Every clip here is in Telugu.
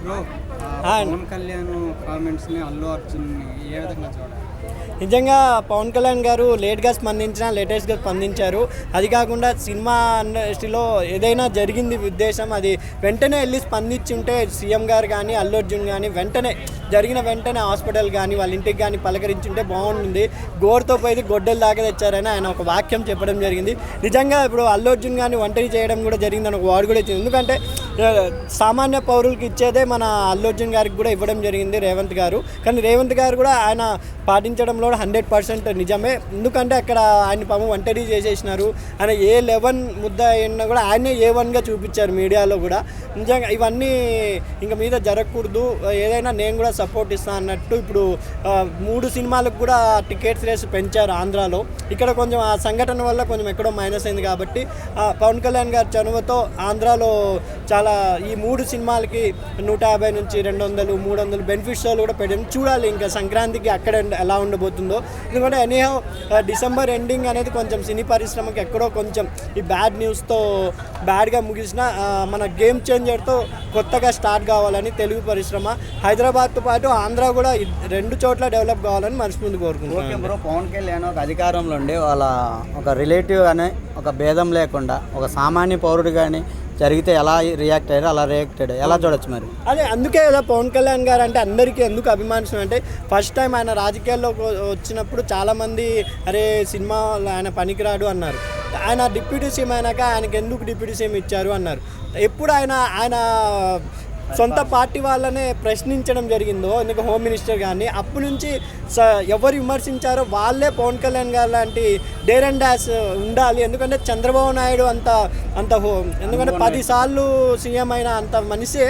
బ్రో పవన్ కళ్యాణ్ కామెంట్స్ని అల్లు అర్జున్ని ఏ విధంగా చూడాలి? నిజంగా పవన్ కళ్యాణ్ గారు లేట్గా స్పందించిన లేటెస్ట్గా స్పందించారు. అది కాకుండా సినిమా ఇండస్ట్రీలో ఏదైనా జరిగింది ఉద్దేశం అది వెంటనే వెళ్ళి స్పందించుంటే సీఎం గారు కానీ అల్లు అర్జున్ కానీ జరిగిన వెంటనే హాస్పిటల్ కానీ వాళ్ళ ఇంటికి కానీ పలకరించుంటే బాగుంటుంది. గోరుతో పోయి గొడ్డలు దాకా తెచ్చారని ఆయన ఒక వాక్యం చెప్పడం జరిగింది. నిజంగా ఇప్పుడు అల్లు అర్జున్ కానీ ఒంటరి చేయడం కూడా జరిగిందని ఒక వార్డు కూడా ఇచ్చింది. ఎందుకంటే సామాన్య పౌరులకు ఇచ్చేదే మన అల్లు అర్జున్ గారికి కూడా ఇవ్వడం జరిగింది రేవంత్ గారు. కానీ రేవంత్ గారు కూడా ఆయన పాటించడంలో 100% నిజమే. ఎందుకంటే అక్కడ ఆయన పాపం ఒంటరి చేసేసినారు. ఆయన A11 ముద్ద అయినా కూడా ఆయనే A1గా చూపించారు మీడియాలో కూడా. నిజంగా ఇవన్నీ ఇంక మీద జరగకూడదు, ఏదైనా నేను కూడా సపోర్ట్ ఇస్తాను అన్నట్టు ఇప్పుడు 3 సినిమాలకు కూడా టికెట్స్ రేస్ పెంచారు ఆంధ్రాలో. ఇక్కడ కొంచెం ఆ సంఘటన వల్ల కొంచెం ఎక్కడో మైనస్ అయింది కాబట్టి పవన్ కళ్యాణ్ గారి చనువతో ఆంధ్రాలో చాలా ఈ 3 సినిమాలకి 150 నుంచి 200, 300 బెనిఫిట్ షోలు కూడా పెట్టాం. చూడాలి ఇంకా సంక్రాంతికి అక్కడ ఎలా ఉండబోతుందో. ఎందుకంటే ఎనీహౌ డిసెంబర్ ఎండింగ్ అనేది కొంచెం సినీ పరిశ్రమకి ఎక్కడో కొంచెం ఈ బ్యాడ్ న్యూస్తో బ్యాడ్గా ముగిసిన మన గేమ్ చేంజర్తో కొత్తగా స్టార్ట్ కావాలని తెలుగు పరిశ్రమ హైదరాబాద్తో పాటు ఆంధ్ర కూడా 2 చోట్ల డెవలప్ కావాలని మనస్ఫూర్తిగా కోరుకుంటున్నాను. ఓకే బ్రో, పవన్ కళ్యాణ్ ఒక అధికారంలో ఉండి వాళ్ళ ఒక రిలేటివ్ కానీ ఒక భేదం లేకుండా ఒక సామాన్య పౌరుడు కానీ జరిగితే ఎలా రియాక్ట్ అయ్యారు, అలా రియాక్ట్ అయ్యారు ఎలా చూడొచ్చు మరి? అదే అందుకే కదా పవన్ కళ్యాణ్ గారు అంటే అందరికీ ఎందుకు అభిమానించడం అంటే ఫస్ట్ టైం ఆయన రాజకీయాల్లో వచ్చినప్పుడు చాలామంది అరే సినిమా ఆయన పనికిరాడు అన్నారు. ఆయన డిప్యూటీ సీఎం అయినాక ఆయనకి ఎందుకు డిప్యూటీ సీఎం ఇచ్చారు అన్నారు. ఎప్పుడు ఆయన సొంత పార్టీ వాళ్ళనే ప్రశ్నించడం జరిగిందో, ఎందుకు హోమ్ మినిస్టర్ కానీ అప్పటి నుంచి ఎవరు విమర్శించారో వాళ్ళే పవన్ కళ్యాణ్ గారు లాంటి డేర్ అండ్ డాష్ ఉండాలి. ఎందుకంటే చంద్రబాబు నాయుడు అంత ఎందుకంటే 10 సార్లు సీఎం అయిన అంత మనిషే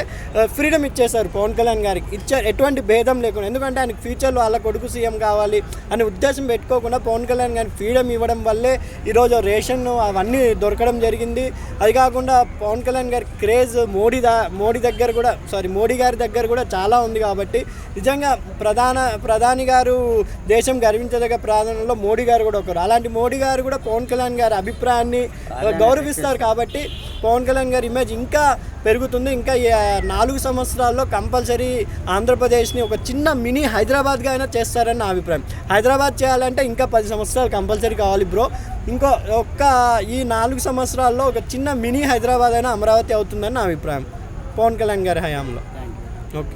ఫ్రీడమ్ ఇచ్చేశారు పవన్ కళ్యాణ్ గారికి. ఎటువంటి భేదం లేకుండా, ఎందుకంటే ఆయనకు ఫ్యూచర్లో వాళ్ళ కొడుకు సీఎం కావాలి అనే ఉద్దేశం పెట్టుకోకుండా పవన్ కళ్యాణ్ గారికి ఫ్రీడమ్ ఇవ్వడం వల్లే ఈరోజు రేషన్ అవన్నీ దొరకడం జరిగింది. అది కాకుండా పవన్ కళ్యాణ్ గారి క్రేజ్ మోడీ గారి దగ్గర కూడా చాలా ఉంది. కాబట్టి నిజంగా ప్రధాని గారు దేశం గర్వించదగ్గ ప్రాధాన్యంలో మోడీ గారు కూడా ఒకరు. అలాంటి మోడీ గారు కూడా పవన్ కళ్యాణ్ గారి అభిప్రాయాన్ని గౌరవిస్తారు. కాబట్టి పవన్ కళ్యాణ్ గారి ఇమేజ్ ఇంకా పెరుగుతుంది. ఇంకా 4 సంవత్సరాల్లో కంపల్సరీ ఆంధ్రప్రదేశ్ని ఒక చిన్న మినీ హైదరాబాద్గా అయినా చేస్తారని నా అభిప్రాయం. హైదరాబాద్ చేయాలంటే ఇంకా 10 సంవత్సరాలు కంపల్సరీ కావాలి బ్రో. ఈ 4 సంవత్సరాల్లో ఒక చిన్న మినీ హైదరాబాద్ అయినా అమరావతి అవుతుందని నా అభిప్రాయం పవన్ కళ్యాణ్ గారి హయాంలో. ఓకే.